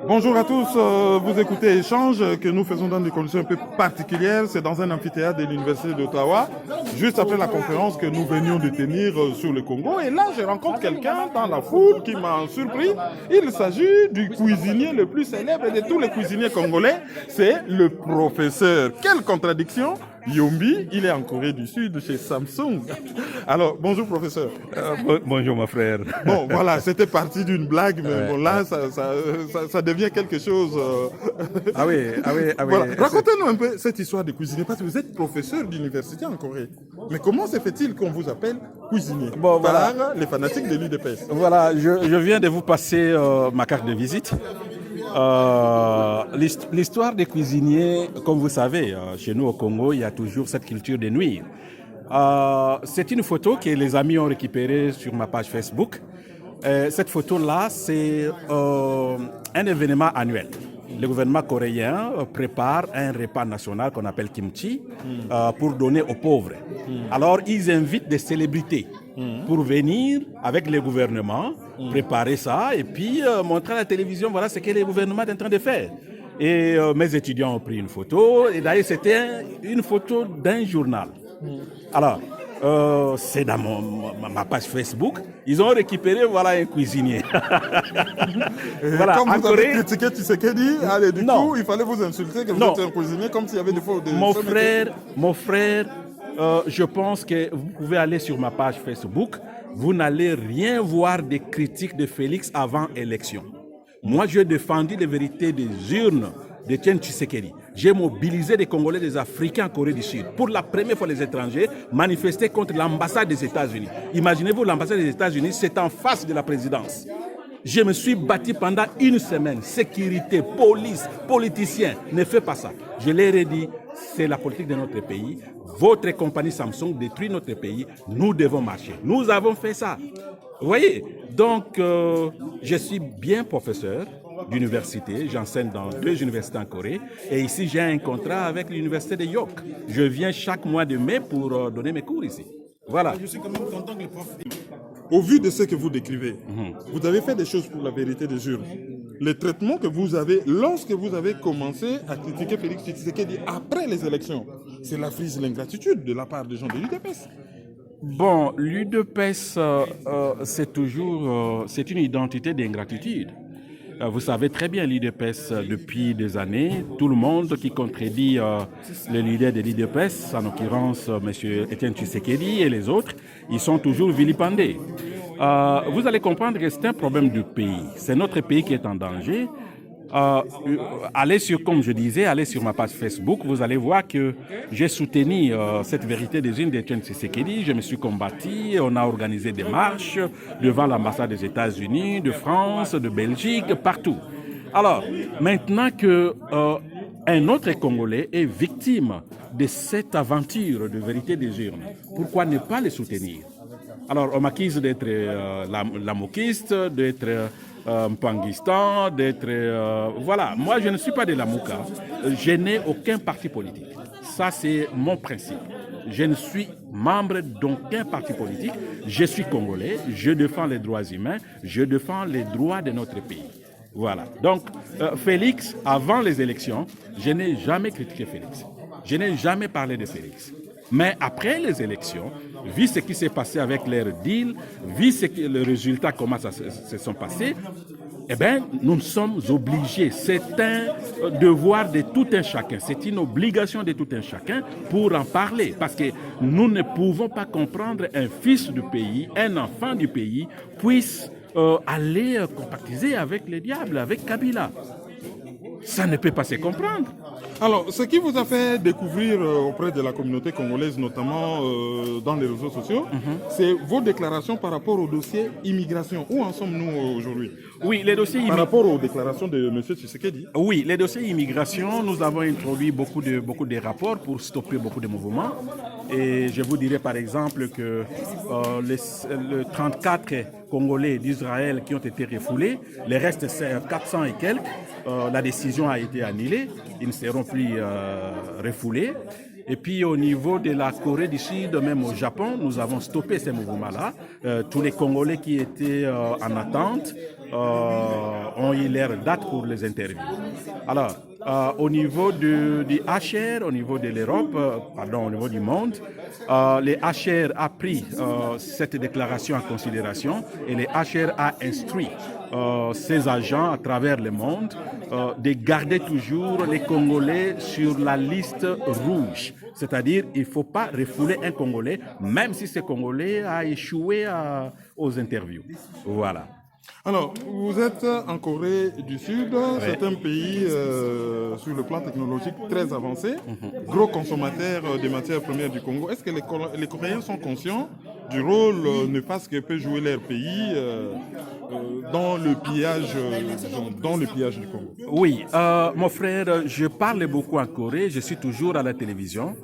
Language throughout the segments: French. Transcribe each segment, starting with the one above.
Bonjour à tous, vous écoutez Échange que nous faisons dans des conditions un peu particulières. C'est dans un amphithéâtre de l'Université d'Ottawa, juste après la conférence que nous venions de tenir sur le Congo. Et là, je rencontre quelqu'un dans la foule qui m'a surpris. Il s'agit du cuisinier le plus célèbre de tous les cuisiniers congolais, c'est le professeur. Quelle contradiction! Yombi, il est en Corée du Sud chez Samsung. Alors, bonjour professeur. Bonjour mon frère. Bon, voilà, c'était parti d'une blague, mais bon, là, ça devient quelque chose. Ah oui, ah oui, ah oui. Voilà. Racontez-nous un peu cette histoire de cuisinier, parce que vous êtes professeur d'université en Corée. Mais comment se fait-il qu'on vous appelle cuisinier Bon, voilà. par les fanatiques de l'UDPS? Voilà, je viens de vous passer ma carte de visite. L'histoire des cuisiniers, comme vous savez, chez nous au Congo, il y a toujours cette culture de nuire. C'est une photo que les amis ont récupérée sur ma page Facebook. Cette photo-là, c'est un événement annuel. Le gouvernement coréen prépare un repas national qu'on appelle kimchi pour donner aux pauvres. Alors, ils invitent des célébrités pour venir avec le gouvernement, préparer ça et puis montrer à la télévision, voilà ce que le gouvernement est en train de faire. Et mes étudiants ont pris une photo, et d'ailleurs c'était une photo d'un journal. Alors, c'est dans ma page Facebook. Ils ont récupéré, voilà, un cuisinier. Voilà, comme vous avez critiqué Tshisekedi, allez, du coup, il fallait vous insulter que vous êtes un cuisinier comme s'il y avait des faux... Mon frère, je pense que vous pouvez aller sur ma page Facebook. Vous n'allez rien voir des critiques de Félix avant élection. Moi, j'ai défendu les vérités des urnes de Etienne Tshisekedi. J'ai mobilisé des Congolais, des Africains en Corée du Sud. Pour la première fois, les étrangers manifestaient contre l'ambassade des États-Unis. Imaginez-vous, l'ambassade des États-Unis, c'est en face de la présidence. Je me suis battu pendant une semaine. Sécurité, police, politiciens, ne faites pas ça. Je leur ai dit, c'est la politique de notre pays. Votre compagnie Samsung détruit notre pays. Nous devons marcher. Nous avons fait ça. Vous voyez, donc je suis bien professeur d'université, j'enseigne dans 2 universités en Corée et ici j'ai un contrat avec l'université de York. Je viens chaque mois de mai pour donner mes cours ici. Voilà. Je suis quand même content que le prof... Au vu de ce que vous décrivez, vous avez fait des choses pour la vérité des urnes. Le traitement que vous avez lorsque vous avez commencé à critiquer Félix Tshisekedi après les élections, c'est la frise de l'ingratitude de la part des gens de l'UDPS. Bon, l'UDPS, c'est une identité d'ingratitude. Vous savez très bien, l'UDPS, depuis des années, tout le monde qui contredit le leader de l'UDPS, en l'occurrence M. Etienne Tshisekedi et les autres, ils sont toujours vilipendés. Vous allez comprendre que c'est un problème du pays. C'est notre pays qui est en danger. Allez comme je disais, allez sur ma page Facebook, vous allez voir que j'ai soutenu cette vérité des urnes d'Etienne Tshisekedi. Je me suis combattu, on a organisé des marches devant l'ambassade des États-Unis, de France, de Belgique, partout. Alors, maintenant que un autre Congolais est victime de cette aventure de vérité des urnes, pourquoi ne pas le soutenir? Alors, on m'accuse d'être lamokiste, d'être mpanguistan, d'être... voilà, moi je ne suis pas de Lamouka. Je n'ai aucun parti politique. Ça, c'est mon principe. Je ne suis membre d'aucun parti politique. Je suis congolais, je défends les droits humains, je défends les droits de notre pays. Voilà. Donc, Félix, avant les élections, je n'ai jamais critiqué Félix. Je n'ai jamais parlé de Félix. Mais après les élections, vu ce qui s'est passé avec leur deal, vu les résultats, comment ça se sont passés, eh bien, nous sommes obligés. C'est un devoir de tout un chacun. C'est une obligation de tout un chacun pour en parler. Parce que nous ne pouvons pas comprendre un fils du pays, un enfant du pays, puisse aller compactiser avec le diable, avec Kabila. Ça ne peut pas se comprendre. Alors, ce qui vous a fait découvrir auprès de la communauté congolaise, notamment dans les réseaux sociaux, c'est vos déclarations par rapport au dossier immigration. Où en sommes-nous aujourd'hui? Oui, les dossiers par rapport aux déclarations de M. Tshisekedi. Oui, les dossiers immigration, nous avons introduit beaucoup de rapports pour stopper beaucoup de mouvements. Et je vous dirais par exemple que les 34 Congolais d'Israël qui ont été refoulés, les restes c'est 400 et quelques, la décision a été annulée, ils ne seront plus refoulés. Et puis au niveau de la Corée du Sud, même au Japon, nous avons stoppé ces mouvements-là. Tous les Congolais qui étaient en attente ont eu leur date pour les interviews. Alors, au niveau du HR, au niveau de l'Europe, au niveau du monde, les HR a pris cette déclaration en considération et les HR a instruit ces agents à travers le monde de garder toujours les Congolais sur la liste rouge. C'est-à-dire il ne faut pas refouler un Congolais, même si ce Congolais a échoué aux interviews. Voilà. Alors, vous êtes en Corée du Sud, c'est un pays sur le plan technologique très avancé, gros consommateur des matières premières du Congo. Est-ce que les Coréens sont conscients du rôle néfaste que peut jouer leur pays dans le pillage du Congo? Oui, mon frère, je parle beaucoup en Corée, je suis toujours à la télévision.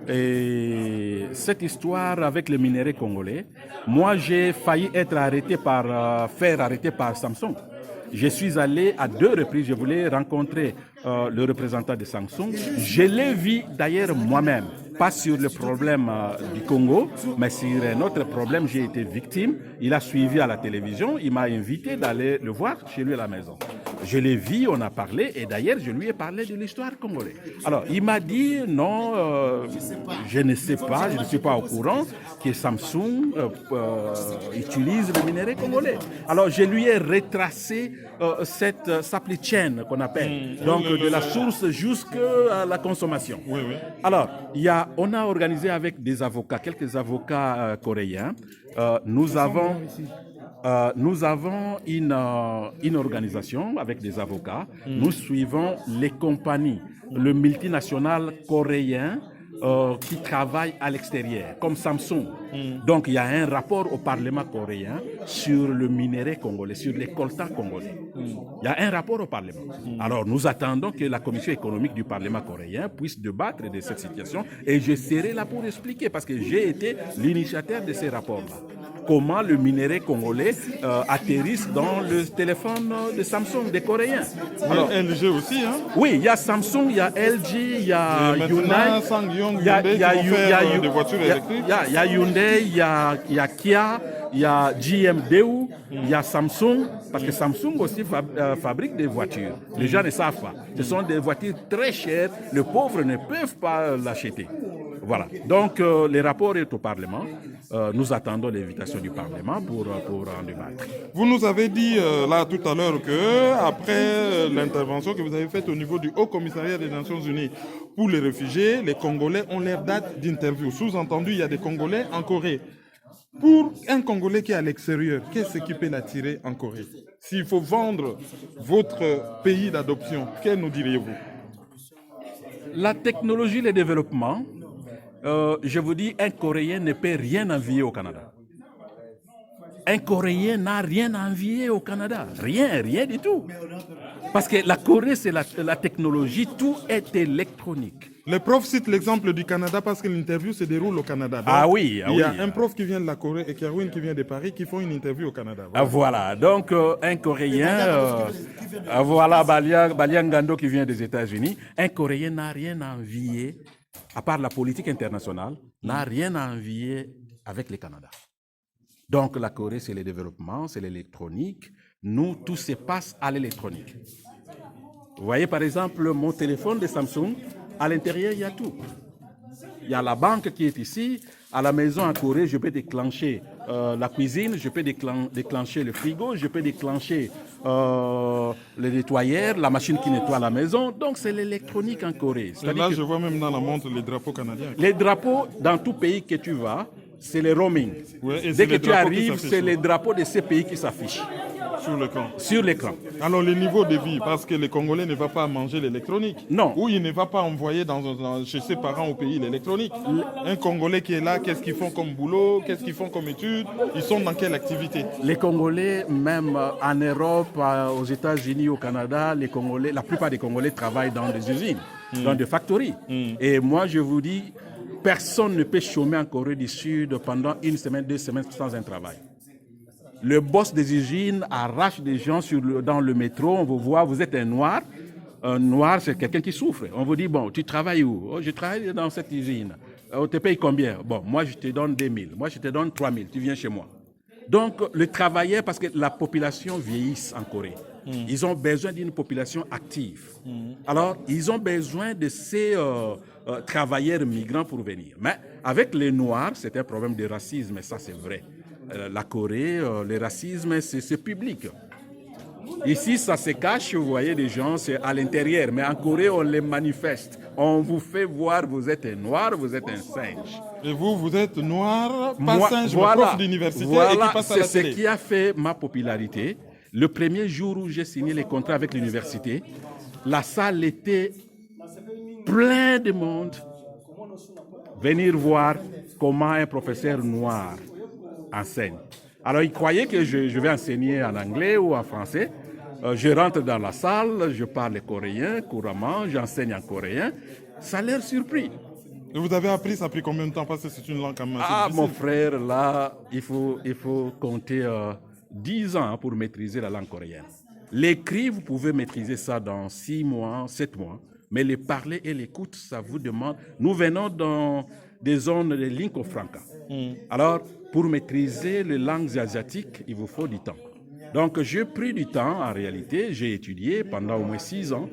Et cette histoire avec le minerai congolais, moi j'ai failli être faire arrêter par Samsung. Je suis allé à 2 reprises, je voulais rencontrer le représentant de Samsung. Je l'ai vu d'ailleurs moi-même, pas sur le problème du Congo, mais sur un autre problème, j'ai été victime. Il a suivi à la télévision, il m'a invité d'aller le voir chez lui à la maison. Je l'ai vu, on a parlé, et d'ailleurs, je lui ai parlé de l'histoire congolaise. Alors, il m'a dit, non, je ne sais pas, je ne suis pas au courant que Samsung utilise le minerai congolais. Alors, je lui ai retracé cette supply chain qu'on appelle, donc de la source jusqu'à la consommation. Oui, oui. Alors, on a organisé avec des avocats, quelques avocats coréens, nous avons une organisation avec des avocats. Nous suivons les compagnies, le multinational coréen qui travaillent à l'extérieur, comme Samsung. Donc, il y a un rapport au Parlement coréen sur le minerai congolais, sur les coltans congolais. Il y a un rapport au Parlement. Alors, nous attendons que la commission économique du Parlement coréen puisse débattre de cette situation et je serai là pour expliquer parce que j'ai été l'initiateur de ces rapports-là. Comment le minerai congolais atterrisse dans le téléphone de Samsung, des Coréens. Alors, LG aussi, hein? Oui, il y a Samsung, il y a LG, il y a Hyundai. Il y a Hyundai, il y a Kia, il y a GM-Daewoo, il y a Samsung, parce que Samsung aussi fabrique des voitures. Les gens ne savent pas. Ce sont des voitures très chères, les pauvres ne peuvent pas l'acheter. Voilà. Donc, le rapport est au Parlement. Nous attendons l'invitation du Parlement pour en débattre. Vous nous avez dit là tout à l'heure que après l'intervention que vous avez faite au niveau du Haut Commissariat des Nations Unies pour les réfugiés, les Congolais ont leur date d'interview. Sous-entendu, il y a des Congolais en Corée. Pour un Congolais qui est à l'extérieur, qu'est-ce qui peut l'attirer en Corée? S'il faut vendre votre pays d'adoption, que nous diriez-vous? La technologie, le développement, je vous dis, un Coréen ne peut rien envier au Canada. Un Coréen n'a rien à envier au Canada. Rien du tout. Parce que la Corée, c'est la technologie, tout est électronique. Le prof cite l'exemple du Canada parce que l'interview se déroule au Canada. Donc, il y a un prof qui vient de la Corée et Kerwin qui vient de Paris qui font une interview au Canada. Voilà. Donc un Coréen, voilà Balian Gando qui vient des États-Unis. Un Coréen n'a rien à envier, à part la politique internationale, n'a rien à envier avec le Canada. Donc la Corée, c'est le développement, c'est l'électronique. Nous, tout se passe à l'électronique. Vous voyez par exemple mon téléphone de Samsung. À l'intérieur, il y a tout. Il y a la banque qui est ici. À la maison en Corée, je peux déclencher la cuisine, je peux déclencher le frigo, je peux déclencher le nettoyeur, la machine qui nettoie la maison. Donc, c'est l'électronique en Corée. Et là, je vois même dans la montre les drapeaux canadiens. Les drapeaux, dans tout pays que tu vas, c'est le roaming. Ouais, dès que tu arrives, c'est les drapeaux de ces pays qui s'affichent. Sur l'écran. Alors, le niveau de vie, parce que le Congolais ne va pas manger l'électronique. Non. Ou il ne va pas envoyer chez ses parents au pays l'électronique. Un Congolais qui est là, qu'est-ce qu'ils font comme boulot, qu'est-ce qu'ils font comme études, ils sont dans quelle activité? Les Congolais, même en Europe, aux États-Unis, au Canada, la plupart des Congolais travaillent dans des usines, dans des factories. Et moi, je vous dis, personne ne peut chômer en Corée du Sud pendant 1 semaine, 2 semaines sans un travail. Le boss des usines arrache des gens dans le métro, on vous voit, vous êtes un noir, Un noir, c'est quelqu'un qui souffre. On vous dit, bon, tu travailles où? Oh, je travaille dans cette usine. On te paye combien? Bon, moi, je te donne 2000. Moi, je te donne 3000. Tu viens chez moi. Donc, le travailleur, parce que la population vieillisse en Corée, ils ont besoin d'une population active. Alors, ils ont besoin de ces travailleurs migrants pour venir. Mais avec les Noirs, c'est un problème de racisme, et ça, c'est vrai. La Corée, le racisme, c'est public. Ici, ça se cache, vous voyez des gens, c'est à l'intérieur. Mais en Corée, on les manifeste. On vous fait voir, vous êtes un noir, vous êtes un singe. Et vous, vous êtes noir, pas Moi, singe, voilà, mais prof d'université voilà, et qui passe à la c'est télé. ce qui a fait ma popularité. Le premier jour où j'ai signé les contrats avec l'université, la salle était pleine de monde. Venir voir comment un professeur noir enseigne. Alors, ils croyaient que je vais enseigner en anglais ou en français. Je rentre dans la salle, je parle coréen couramment, j'enseigne en coréen. Ça leur surpris. Et vous avez appris, ça a pris combien de temps? Parce que c'est une langue quand même assez Ah, difficile. mon frère, là, il faut compter 10 ans pour maîtriser la langue coréenne. L'écrit, vous pouvez maîtriser ça dans 6 mois, 7 mois. Mais le parler et l'écoute, ça vous demande... Nous venons dans des zones de lingua franca. Alors, pour maîtriser les langues asiatiques, il vous faut du temps. Donc, j'ai pris du temps, en réalité. J'ai étudié pendant au moins 6 ans.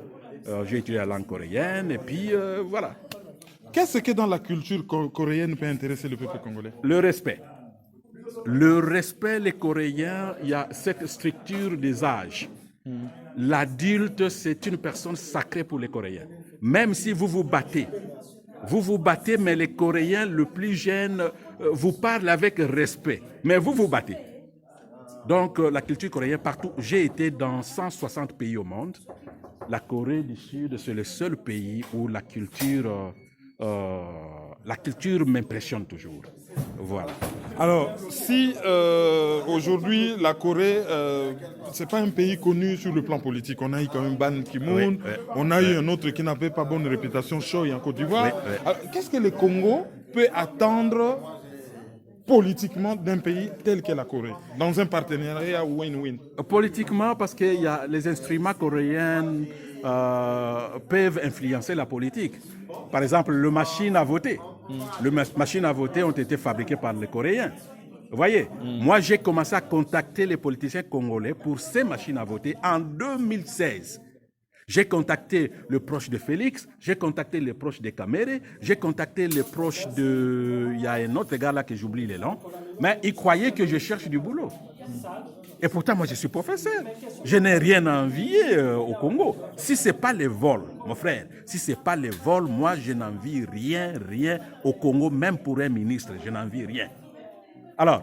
J'ai étudié la langue coréenne et puis voilà. Qu'est-ce que dans la culture coréenne peut intéresser le peuple congolais? Le respect. Le respect, les Coréens, il y a cette structure des âges. L'adulte, c'est une personne sacrée pour les Coréens. Même si vous vous battez, mais les Coréens, le plus jeune, vous parlent avec respect. Mais vous vous battez. Donc, la culture coréenne, partout, j'ai été dans 160 pays au monde. La Corée du Sud, c'est le seul pays où la culture m'impressionne toujours. Voilà. Alors, si aujourd'hui la Corée, c'est pas un pays connu sur le plan politique, on a eu quand même Ban Ki-moon, on a eu un autre qui n'avait pas bonne réputation, Choi en Côte d'Ivoire. Alors, qu'est-ce que le Congo peut attendre politiquement d'un pays tel que la Corée, dans un partenariat win-win? Politiquement, parce que les instruments coréens peuvent influencer la politique. Par exemple, les machines à voter. Les machines à voter ont été fabriquées par les Coréens. Vous voyez, moi j'ai commencé à contacter les politiciens congolais pour ces machines à voter en 2016. J'ai contacté le proche de Félix, j'ai contacté les proches de Kamere, j'ai contacté les proches de... Il y a un autre gars là que j'oublie les noms, mais ils croyaient que je cherche du boulot. Et pourtant, moi, je suis professeur. Je n'ai rien à envier au Congo. Si ce n'est pas les vols, mon frère, si ce n'est pas les vols, moi, je n'envie rien au Congo, même pour un ministre, je n'envie rien. Alors,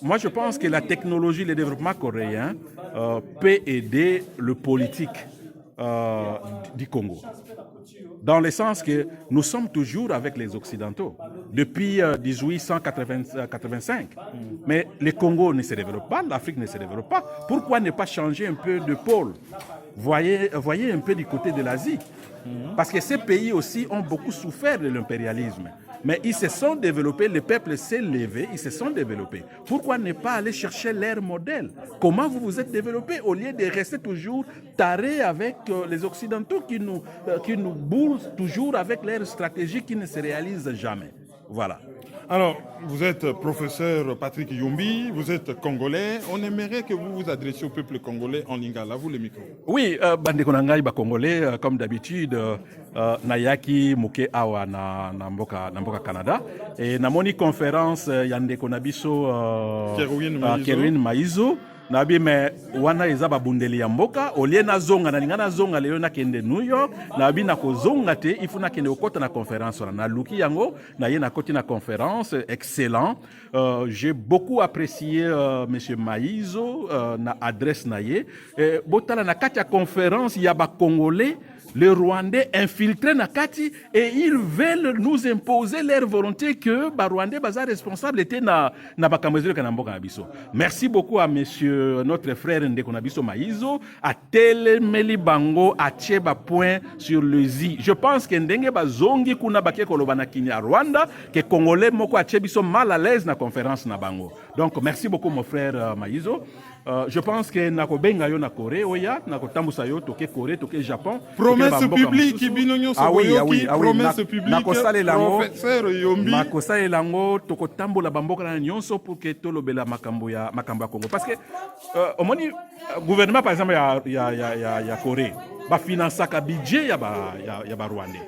moi, je pense que la technologie, le développement coréen peut aider le politique du Congo. Dans le sens que nous sommes toujours avec les Occidentaux depuis 1885. Mais le Congo ne se développe pas, l'Afrique ne se développe pas. Pourquoi ne pas changer un peu de pôle? Voyez un peu du côté de l'Asie. Parce que ces pays aussi ont beaucoup souffert de l'impérialisme. Mais ils se sont développés, le peuple s'est levé, ils se sont développés. Pourquoi ne pas aller chercher leur modèle? Comment vous vous êtes développés au lieu de rester toujours tarés avec les Occidentaux qui nous bourrent toujours avec leurs stratégies qui ne se réalisent jamais. Voilà. Alors, vous êtes professeur Patrick Yumbi, vous êtes congolais. On aimerait que vous vous adressiez au peuple congolais en lingala. Vous, le micro. Oui, bandeko nangai ba congolais, comme d'habitude, nayaki muke awa na mboka Canada. Et na moni conférence yandeko nabiso Kerwin Maizo. Nabi me wana eza babundeli ya mboka olie na zonga na lingana zonga leo na kende New York nabi na ko zonga te ifuna kende okota na conférence na luki yango na ye na koti na conférence excellent. J'ai beaucoup apprécié monsieur Maizo na adresse na ye botala na kati ya conférence ya ba congolais. Les Rwandais infiltrés na kati et ils veulent nous imposer leur volonté que les Rwandais sont responsables étaient na bakamwezelo kana mboka na biso. Merci beaucoup à monsieur notre frère Ndeko na biso Maizo à telemeli bango à tieba point sur le zi. Je pense que ndenge bazongi kuna bakie koloba na kinya Rwanda que congolais moko a biso mal à l'aise na conférence na bango. Donc merci beaucoup mon frère Maizo. Je pense que nakobenga yo na Corée oya nakotambusa yo toke Corée toke Japon promesse publique bino nyonso boyoki promesse publique professeur Yombi nakosalela yango tokotambola bamboka na nyonso pour que tolobela makambo ya Congo parce que omoni gouvernement par exemple ya Corée bafinançaka budget ya ba Rwandais.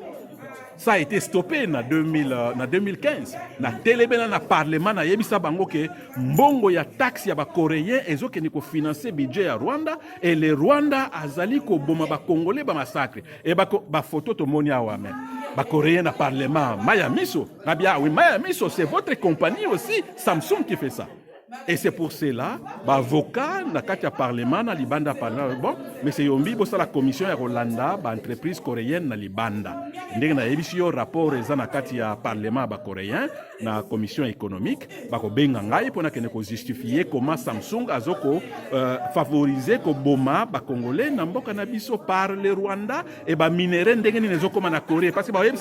Ça a été stoppé en 2015. Na telebena na parlement na yebisa bango ke mbongo ya taxe ya ba coréen ezoke ni ko financer budget ya Rwanda et le Rwanda azali ko boma ba congolais ba massacre et ba photo to moni awa men. Ba coréen na parlement Maya Miso. Na bien oui Maya Miso c'est votre compagnie aussi Samsung qui fait ça. Et c'est pour cela, avocat, dans le parlement, dans Libanda, bon, mais c'est Yombi, c'est la commission de Rolanda, l'entreprise coréenne dans Libanda. Nous avons un rapport dans le parlement coréen, dans la commission économique, pour justifier comment Samsung a favorisé que Boma, les Congolais, par le Rwanda, et les minéraux en Corée. Parce que les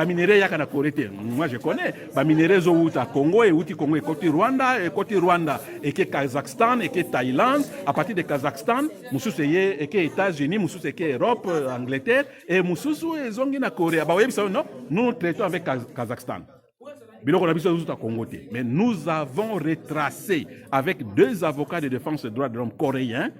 minéraux en Corée, moi je connais, les minéraux sont au Congo et au Congo et côté Rwanda. Côté Rwanda et que Kazakhstan et que Thaïlande, à partir de Kazakhstan, Moussous et que États-Unis, Moussous et que Europe, Angleterre et Moussous et Zongina Corée. Non, nous traitons avec Kazakhstan. Mais nous avons retracé avec 2 avocats de défense des droits de l'homme coréens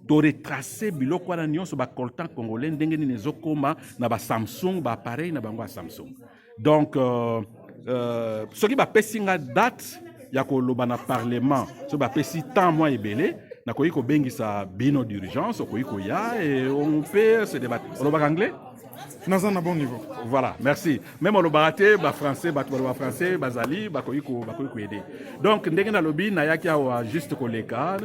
de retracer biloko na nyonso ba coltan congolais ndenge ni nezokoma na ba Samsung ba appareil na bango Samsung. Donc ce qui va pessinga date ya koloba na parlement so ba pesi temps moi ebele na koyi ko bengisa bino d'urgence koyi ko ya et on peut se débattre. On va anglais dans un bon niveau. Voilà, merci. Même on le ba français, ba français, bazali, ba koyi ko aider. Donc ndenge na lobi na yaki wa juste koleka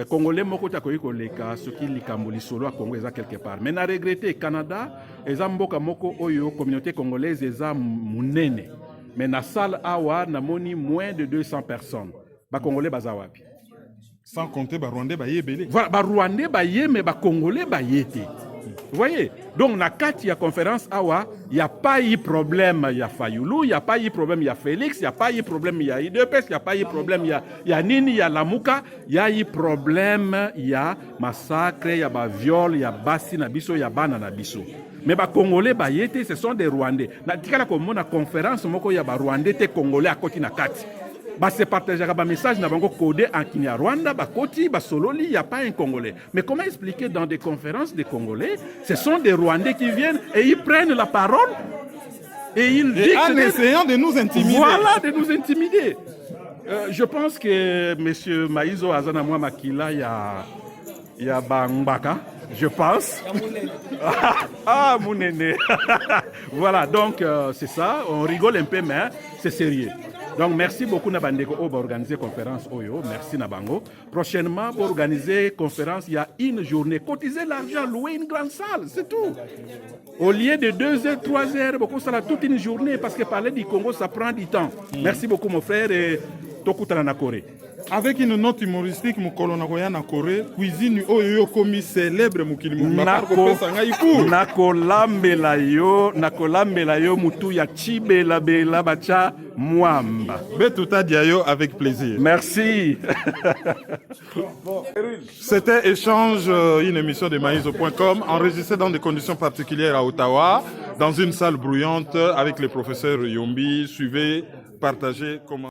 congolais moko ta koyi koleka soki likambo lisolo a Congo eza quelque part. Mais na regretter Canada eza mboka moko oyo communauté congolaise eza munene. Mais na salle awa namoni moins de 200 personnes. Ba Congolais bazawapi. Sans compter ba Rwandais ba yebele. Voilà, ba Rwandais ba yé mais ba Congolais ba yété. Vous voyez? Donc na kati ya conférence awa, il y a pas eu problème ya Fayulu, il y a pas eu problème ya Félix, il y a pas eu problème ya IDPS, il y a pas eu problème ya Nini, ya Lamuka, il y a eu problème ya massacre, ya ba viol, ya basi na biso, ya bana na biso. Mais les Congolais, ce sont des Rwandais. Comme on a conférence, il y a des Rwandais et Congolais à côté de la carte. Se partager un message codé en Kinyarwanda, Koti, Sololi, il n'y a pas un Congolais. Mais comment expliquer dans des conférences des Congolais, ce sont des Rwandais qui viennent et ils prennent la parole et ils disent. En essayant de nous intimider. Voilà, de nous intimider. Je pense que M. Maïzo Azanamwa Makila, il y a Bangbaka. Je pense. Ah, mon aîné. Voilà, donc c'est ça. On rigole un peu, mais c'est sérieux. Donc merci beaucoup Nabandeko pour organiser conférence Oyo. Merci Nabango. Prochainement, pour organiser conférence, il y a une journée. Cotiser l'argent, louer une grande salle, c'est tout. Au lieu de 2 heures, 3 heures, beaucoup ça a toute une journée parce que parler du Congo, ça prend du temps. Merci beaucoup mon frère et Tokutana na Corée. Avec une note humoristique, mukolo na koya na Corée, cuisine oyo komi célèbre mukili mumba nakolambela yo mutu ya chibela bela bacha mwamba. Betuta diayo avec plaisir. Merci. C'était Échange, une émission de Maïzo.com enregistrée dans des conditions particulières à Ottawa, dans une salle bruyante avec le professeur Yombi. Suivez, partagez, commentez.